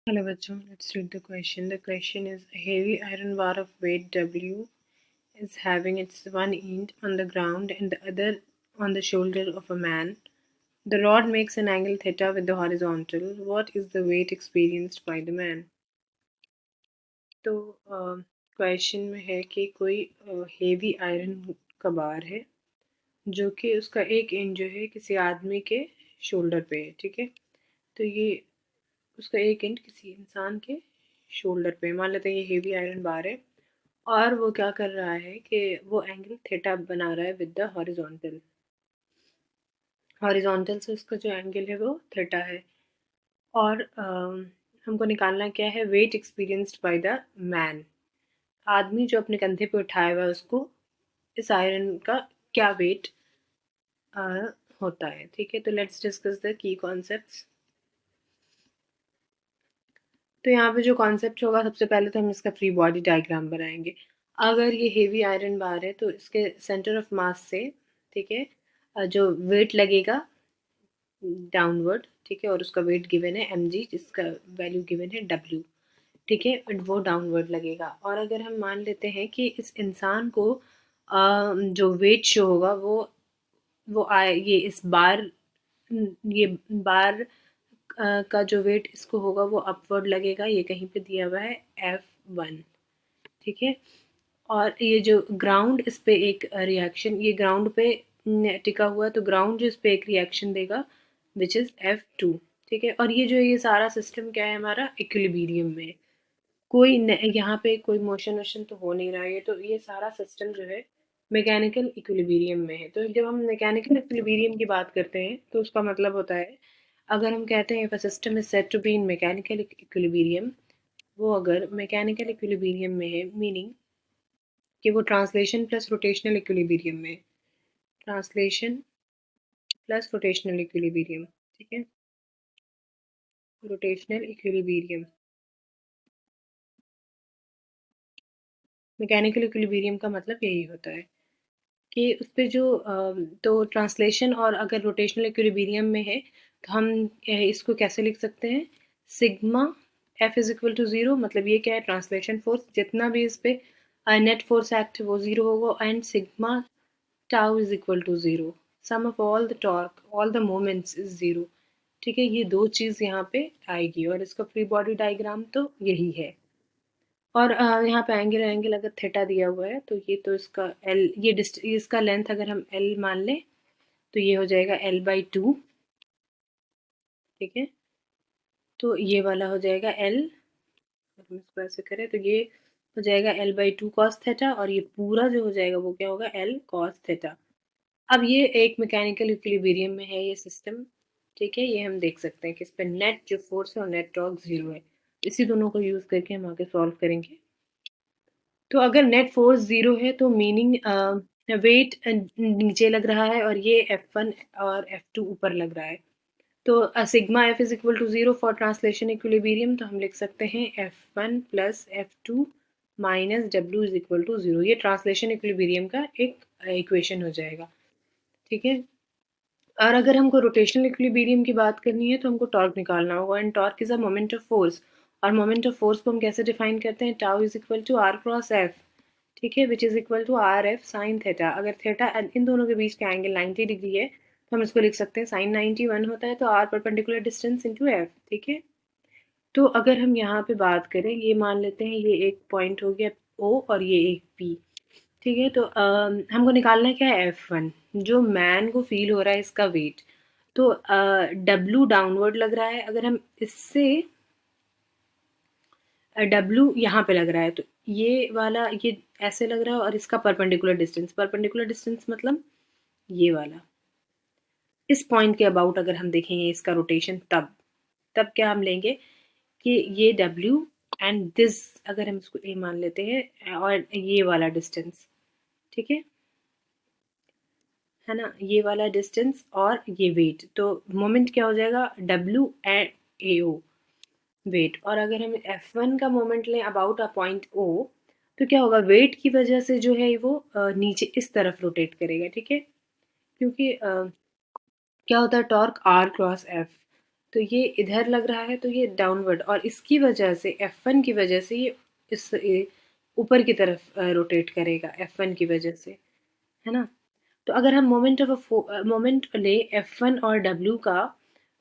Hello bachcho, let's read the question. The question is a heavy iron bar of weight W is having its one end on the ground and the other on the shoulder of a man. The rod makes an angle theta with the horizontal. What is the weight experienced by the man? तो question में है कि कोई heavy iron का बार है जो कि उसका एक एंड जो है किसी आदमी के शोल्डर पे है, ठीक है। तो ये उसका एक एंड किसी इंसान के शोल्डर पे, मान लेते हैं ये हेवी आयरन बार है और वो क्या कर रहा है कि वो एंगल थीटा बना रहा है विद द हॉरिजॉन्टल। हॉरिजॉन्टल से उसका जो एंगल है वो थीटा है और हमको निकालना क्या है, weight experienced by the man. आदमी जो अपने कंधे पे उठाया हुआ है उसको इस आयरन का क्या वेट होता है, ठीक है। तो let's discuss the key concepts. तो यहाँ पे जो कॉन्सेप्ट होगा, सबसे पहले तो हम इसका फ्री बॉडी डायग्राम बनाएंगे। अगर ये हेवी आयरन बार है तो इसके सेंटर ऑफ मास से, ठीक है, जो वेट लगेगा डाउनवर्ड, ठीक है, और उसका वेट गिवन है mg जिसका वैल्यू गिवन है w, ठीक है, and वो डाउनवर्ड लगेगा। और अगर हम मान लेते हैं कि इस इंसान को जो वेट शो होगा वो आए ये इस बार, ये बार का जो वेट इसको होगा वो अपवर्ड लगेगा, ये कहीं पे दिया हुआ है F1, ठीक है। और ये जो ग्राउंड इस पे एक रिएक्शन, ये ग्राउंड पे टिका हुआ है तो ग्राउंड जो इस पे एक रिएक्शन देगा विच इज़ F2, ठीक है। और ये जो ये सारा सिस्टम क्या है हमारा, इक्विलिब्रियम में। कोई यहाँ पे कोई मोशन वोशन तो हो नहीं रहा है, तो ये सारा सिस्टम जो है मैकेनिकल इक्विलिब्रियम में है। तो जब हम मैकेनिकल इक्विलिब्रियम की बात करते हैं तो उसका मतलब होता है, अगर हम कहते हैं if a system is said to be in mechanical equilibrium, वो अगर मैकेनिकल इक्विलिब्रियम में है, मीनिंग कि वो ट्रांसलेशन प्लस रोटेशनल इक्विलिब्रियम में, ट्रांसलेशन प्लस रोटेशनल इक्विलिब्रियम, ठीक है, रोटेशनल इक्विलिब्रियम। मैकेनिकल इक्विलिब्रियम का मतलब यही होता है कि उस पे जो तो ट्रांसलेशन और अगर रोटेशनल इक्विलिब्रियम में है तो हम इसको कैसे लिख सकते हैं, sigma F is equal to zero. मतलब ये क्या है, ट्रांसलेशन फोर्स जितना भी इस पे नेट फोर्स एक्ट वो ज़ीरो होगा, and sigma tau is equal to zero, sum of all the torque all the moments is zero, ठीक है। ये दो चीज़ यहाँ पे आएगी और इसका फ्री बॉडी डायग्राम तो यही है। और यहाँ पे एंगल एंगल अगर थीटा दिया हुआ है तो ये तो इसका एल, ये इसका लेंथ अगर हम एल मान लें तो ये हो जाएगा L/2, ठीक है। तो ये वाला हो जाएगा L, अगर हम इसको ऐसे करें तो ये हो जाएगा L/2 cos थीटा, और ये पूरा जो हो जाएगा वो क्या होगा, L cos थीटा। अब ये एक मैकेनिकल इक्विलिब्रियम में है ये सिस्टम, ठीक है। ये हम देख सकते हैं कि इस पर नेट जो फोर्स है और नेट टॉर्क ज़ीरो है। इसी दोनों को यूज़ करके हम आगे सॉल्व करेंगे। तो अगर नेट फोर्स ज़ीरो है तो मीनिंग वेट नीचे लग रहा है और ये F1 और F2 ऊपर लग रहा है। तो sigma F is equal to zero for translation equilibrium, तो हम लिख सकते हैं F1 plus F2 minus W is equal to zero. ये ट्रांसलेशन इक्विलिब्रियम का एक इक्वेशन हो जाएगा, ठीक है। और अगर हमको रोटेशनल इक्विलिब्रियम की बात करनी है तो हमको टॉर्क निकालना होगा, and torque is a moment of force. और मोमेंट ऑफ फोर्स को हम कैसे डिफाइन करते हैं, tau is equal to R cross F, ठीक है, which is equal to R F sine theta. अगर थीटा इन दोनों के बीच का एंगल 90 डिग्री है तो हम इसको लिख सकते हैं साइन 91 होता है, तो R perpendicular distance into F, ठीक है। तो अगर हम यहाँ पे बात करें, ये मान लेते हैं ये एक पॉइंट हो गया ओ और ये एक पी, ठीक है। तो हमको निकालना है क्या है, F1, जो मैन को फील हो रहा है इसका वेट। तो W डाउनवर्ड लग रहा है, अगर हम इससे W यहाँ पे लग रहा है तो ये वाला ये ऐसे लग रहा है, और इसका परपेंडिकुलर डिस्टेंस मतलब ये वाला, इस पॉइंट के अबाउट अगर हम देखेंगे इसका रोटेशन, तब क्या हम लेंगे कि ये W एंड दिस, अगर हम इसको A मान लेते हैं, और ये वाला डिस्टेंस, ठीक है ना, ये वाला डिस्टेंस और ये वेट, तो मोमेंट क्या हो जाएगा, W एंड AO वेट। और अगर हम F1 का मोमेंट लें अबाउट अ पॉइंट O, तो क्या होगा, वेट की वजह से जो है वो नीचे इस तरफ रोटेट करेगा, ठीक है। क्योंकि क्या होता है, टॉर्क R क्रॉस F, तो ये इधर लग रहा है तो ये डाउनवर्ड, और इसकी वजह से F1 की वजह से ये इस ऊपर की तरफ रोटेट करेगा F1 की वजह से, है ना। तो अगर हम मोमेंट ले F1 और W का,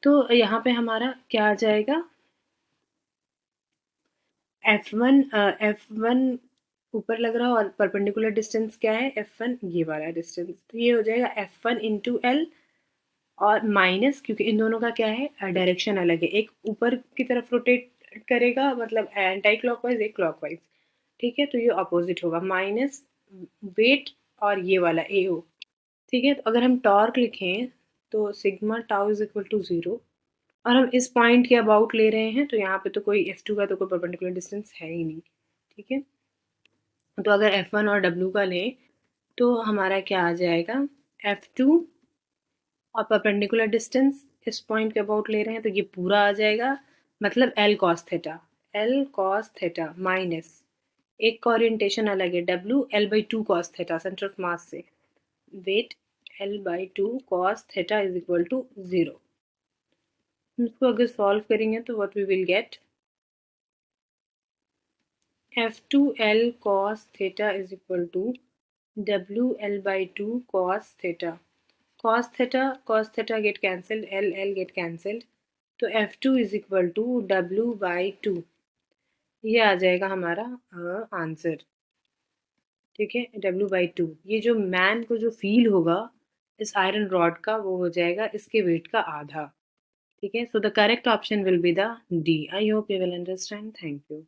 तो यहाँ पे हमारा क्या आ जाएगा, F1 ऊपर लग रहा है और परपेंडिकुलर डिस्टेंस क्या है F1, ये वाला डिस्टेंस, तो ये हो जाएगा F1 इंटू एल, और माइनस, क्योंकि इन दोनों का क्या है डायरेक्शन अलग है, एक ऊपर की तरफ रोटेट करेगा मतलब एंटी क्लॉकवाइज, एक क्लॉकवाइज, ठीक है, तो ये अपोजिट होगा, माइनस वेट और ये वाला AO, ठीक है। तो अगर हम टॉर्क लिखें तो sigma tau is equal to 0, और हम इस पॉइंट के अबाउट ले रहे हैं, तो यहाँ पे तो कोई F2 का तो कोई परपेंडिकुलर डिस्टेंस है ही नहीं, ठीक है। तो अगर F1 और W का लें तो हमारा क्या आ जाएगा, F2 और परपेंडिकुलर डिस्टेंस इस पॉइंट के अबाउट ले रहे हैं तो ये पूरा आ जाएगा, मतलब L cos थीटा माइनस, एक का ओरिएंटेशन अलग है W, L/2 cos theta centre of mass से, weight L/2 cos theta is equal to 0। इसको अगर सॉल्व करेंगे तो what we will get, F2L cos theta is equal to WL/2 cos theta. Cos theta get cancelled, L get cancelled. तो F2 is equal to W/2, ये आ जाएगा हमारा answer, ठीक है। W/2, ये जो मैन को जो फील होगा इस आयरन रॉड का, वो हो जाएगा इसके वेट का आधा, ठीक है। So the correct option will be the D। I hope you will understand. Thank you.